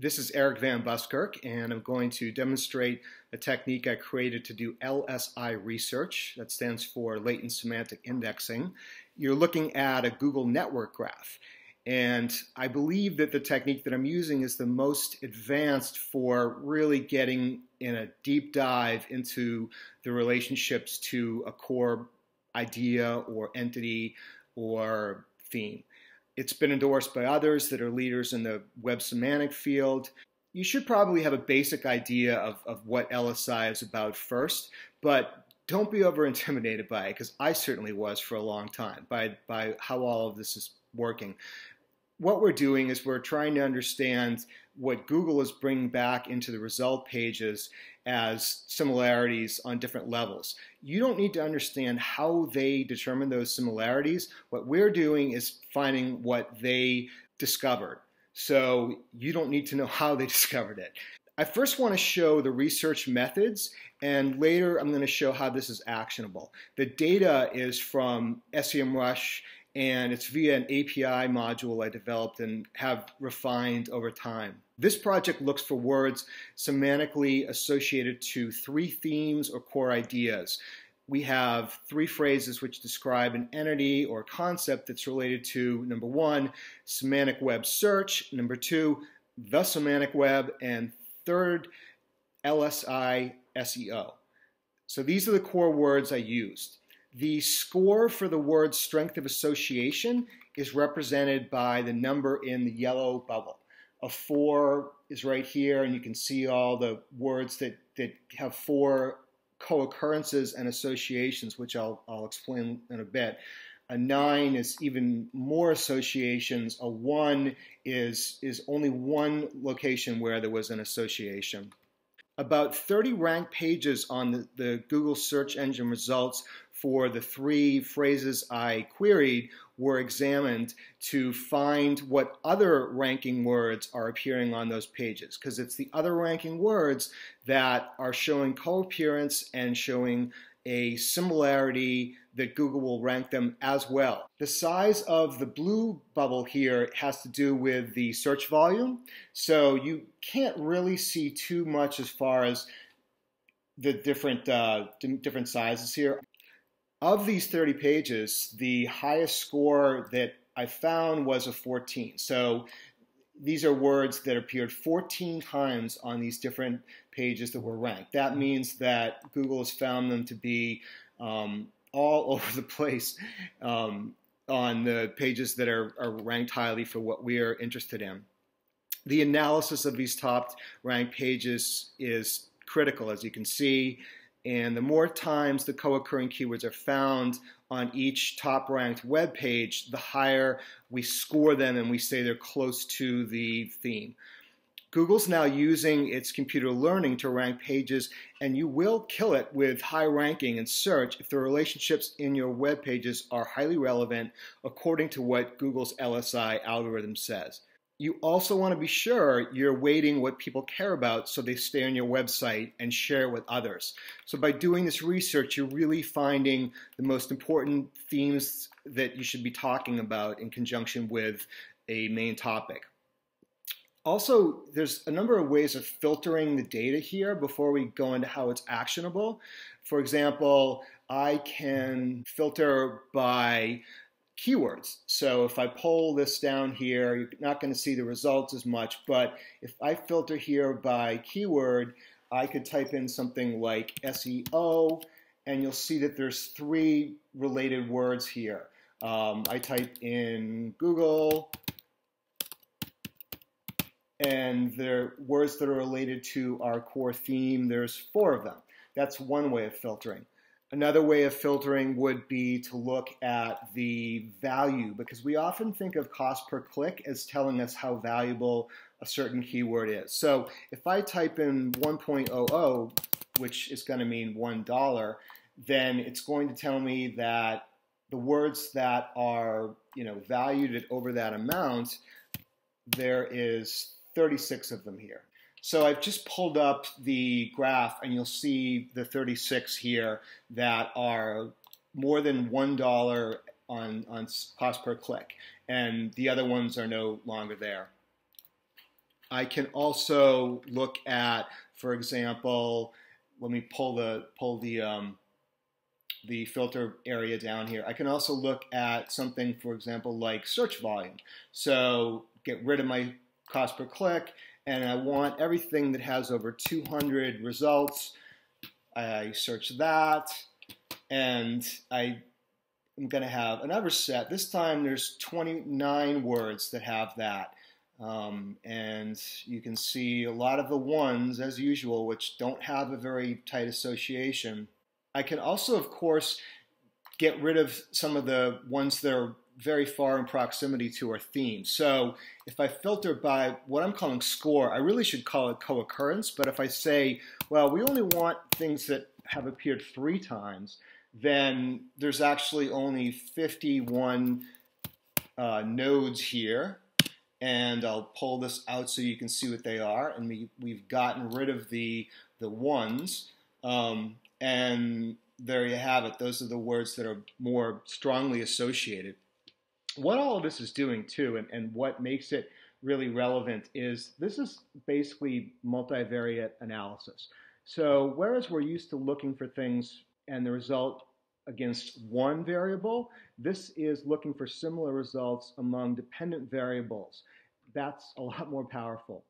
This is Eric Van Buskirk, and I'm going to demonstrate a technique I created to do LSI research. That stands for latent semantic indexing. You're looking at a Google network graph, and I believe that the technique that I'm using is the most advanced for really getting in a deep dive into the relationships to a core idea or entity or theme. It's been endorsed by others that are leaders in the web semantic field. You should probably have a basic idea of what LSI is about first, but don't be over intimidated by it, because I certainly was for a long time by how all of this is working. What we're doing is we're trying to understand what Google is bringing back into the result pages as similarities on different levels. You don't need to understand how they determine those similarities. What we're doing is finding what they discovered. So you don't need to know how they discovered it. I first want to show the research methods, and later I'm going to show how this is actionable. The data is from SEMrush, and it's via an API module I developed and have refined over time. This project looks for words semantically associated to 3 themes or core ideas. We have 3 phrases which describe an entity or concept that's related to, number 1, semantic web search, number 2, the semantic web, and 3rd, LSI SEO. So these are the core words I used. The score for the word strength of association is represented by the number in the yellow bubble. A 4 is right here, and you can see all the words that have 4 co-occurrences and associations, which I'll explain in a bit. A 9 is even more associations. A 1 is only one location where there was an association. About 30 ranked pages on the Google search engine results for the 3 phrases I queried were examined to find what other ranking words are appearing on those pages, because it's the other ranking words that are showing co-appearance and showing a similarity that Google will rank them as well. The size of the blue bubble here has to do with the search volume, so you can't really see too much as far as the different sizes here. Of these 30 pages, the highest score that I found was a 14. So these are words that appeared 14 times on these different pages that were ranked. That means that Google has found them to be all over the place on the pages that are ranked highly for what we are interested in. The analysis of these top ranked pages is critical, as you can see, and the more times the co-occurring keywords are found on each top-ranked web page, the higher we score them and we say they're close to the theme. Google's now using its computer learning to rank pages, and you will kill it with high ranking in search if the relationships in your web pages are highly relevant according to what Google's LSI algorithm says. You also want to be sure you're weighting what people care about so they stay on your website and share it with others. So by doing this research, you're really finding the most important themes that you should be talking about in conjunction with a main topic. Also, there's a number of ways of filtering the data here before we go into how it's actionable. For example, I can filter by keywords. So if I pull this down here, you're not going to see the results as much, but if I filter here by keyword, I could type in something like SEO, and you'll see that there's 3 related words here. I type in Google, and the words that are related to our core theme, there's 4 of them. That's one way of filtering. Another way of filtering would be to look at the value, because we often think of cost per click as telling us how valuable a certain keyword is. So if I type in 1.00, which is going to mean $1, then it's going to tell me that the words that are valued at over that amount, there is 36 of them here. So I've just pulled up the graph, and you'll see the 36 here that are more than $1 on cost per click, and the other ones are no longer there. I can also look at, for example, let me pull the filter area down here. I can also look at something, for example, like search volume. So get rid of my cost per click, and I want everything that has over 200 results. I search that, and I'm going to have another set. This time there's 29 words that have that. And you can see a lot of the ones, as usual, which don't have a very tight association. I can also, of course, get rid of some of the ones that are very far in proximity to our theme. So if I filter by what I'm calling score, I really should call it co-occurrence, but if I say, well, we only want things that have appeared 3 times, then there's actually only 51 nodes here. And I'll pull this out so you can see what they are. And we've gotten rid of the ones. And there you have it. Those are the words that are more strongly associated. What all of this is doing too, and what makes it really relevant, is this is basically multivariate analysis. So whereas we're used to looking for things and the result against one variable, this is looking for similar results among dependent variables. That's a lot more powerful.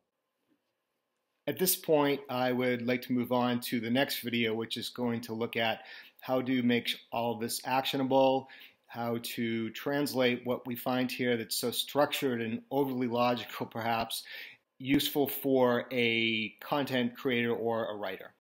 At this point, I would like to move on to the next video, which is going to look at how to make all of this actionable, how to translate what we find here that's so structured and overly logical, perhaps, useful for a content creator or a writer.